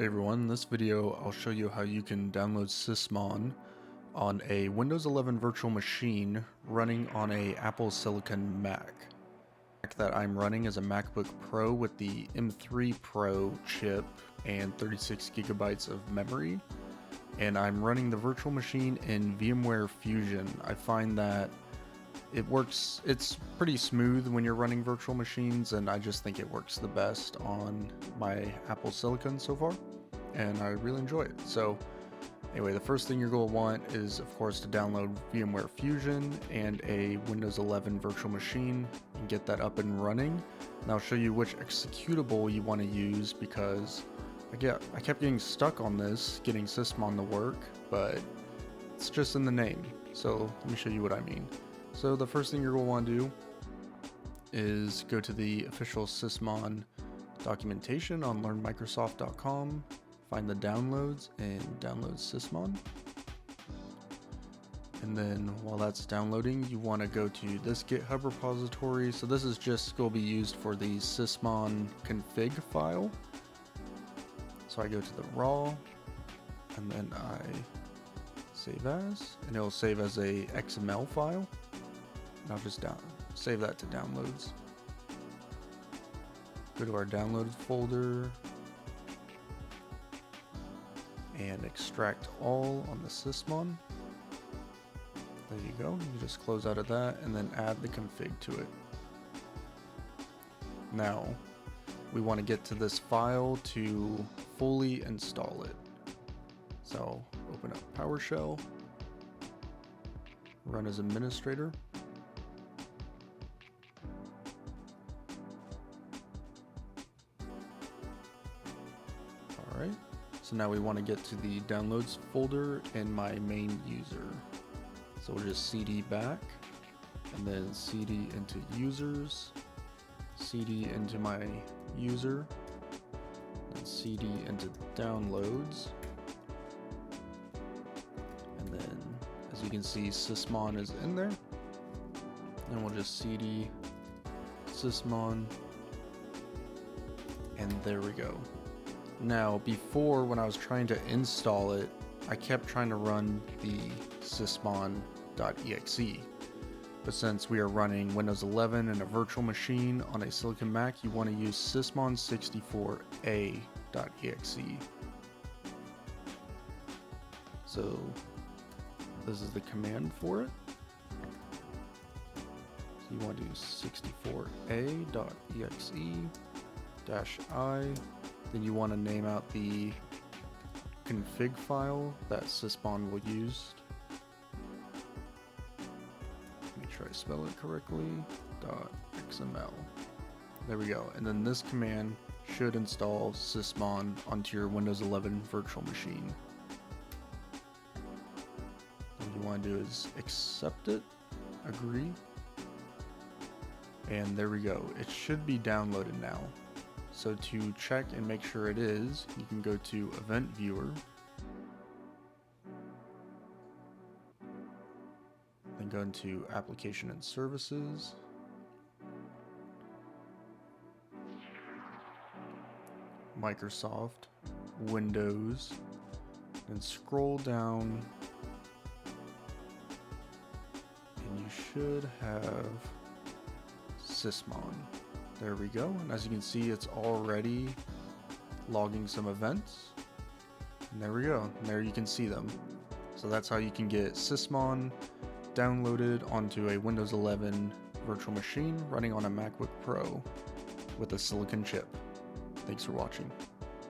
Hey everyone, in this video I'll show you how you can download Sysmon on a Windows 11 virtual machine running on a Apple Silicon Mac. The Mac that I'm running is a MacBook Pro with the M3 Pro chip and 36 gigabytes of memory, and I'm running the virtual machine in VMware Fusion. I find that it's pretty smooth when you're running virtual machines, and I just think it works the best on my Apple Silicon so far, and I really enjoy it. So anyway, the first thing you're going to want is, of course, to download VMware Fusion and a Windows 11 virtual machine and get that up and running. And I'll show you which executable you want to use, because I kept getting stuck on this, getting Sysmon to work, but it's just in the name. So let me show you what I mean. So the first thing you're going to want to do is go to the official Sysmon documentation on learnmicrosoft.com, find the downloads, and download Sysmon. And then while that's downloading, you want to go to this GitHub repository. So this is just going to be used for the Sysmon config file. So I go to the raw, and then I save as, and it'll save as a XML file. And I'll just save that to downloads. Go to our downloads folder and extract all on the Sysmon. There you go. You just close out of that and then add the config to it. Now we want to get to this file to fully install it. So open up PowerShell, run as administrator. Alright, so now we want to get to the downloads folder in my main user. So we'll just cd back, and then cd into users, cd into my user, and cd into downloads. And then, as you can see, Sysmon is in there. And we'll just cd Sysmon, and there we go. Now, before, when I was trying to install it, I kept trying to run the sysmon.exe. But since we are running Windows 11 in a virtual machine on a Silicon Mac, you want to use sysmon64a.exe. So this is the command for it. So you want to do 64a.exe-i. Then you want to name out the config file that Sysmon will use. Make sure I spell it correctly. .xml. There we go. And then this command should install Sysmon onto your Windows 11 virtual machine. What you want to do is accept it, agree, and there we go. It should be downloaded now. So to check and make sure it is, you can go to Event Viewer, then go into Application and Services, Microsoft, Windows, and scroll down, and you should have Sysmon. There we go, and as you can see, it's already logging some events. And there we go, and there you can see them. So that's how you can get Sysmon downloaded onto a Windows 11 virtual machine running on a MacBook Pro with a silicon chip. Thanks for watching.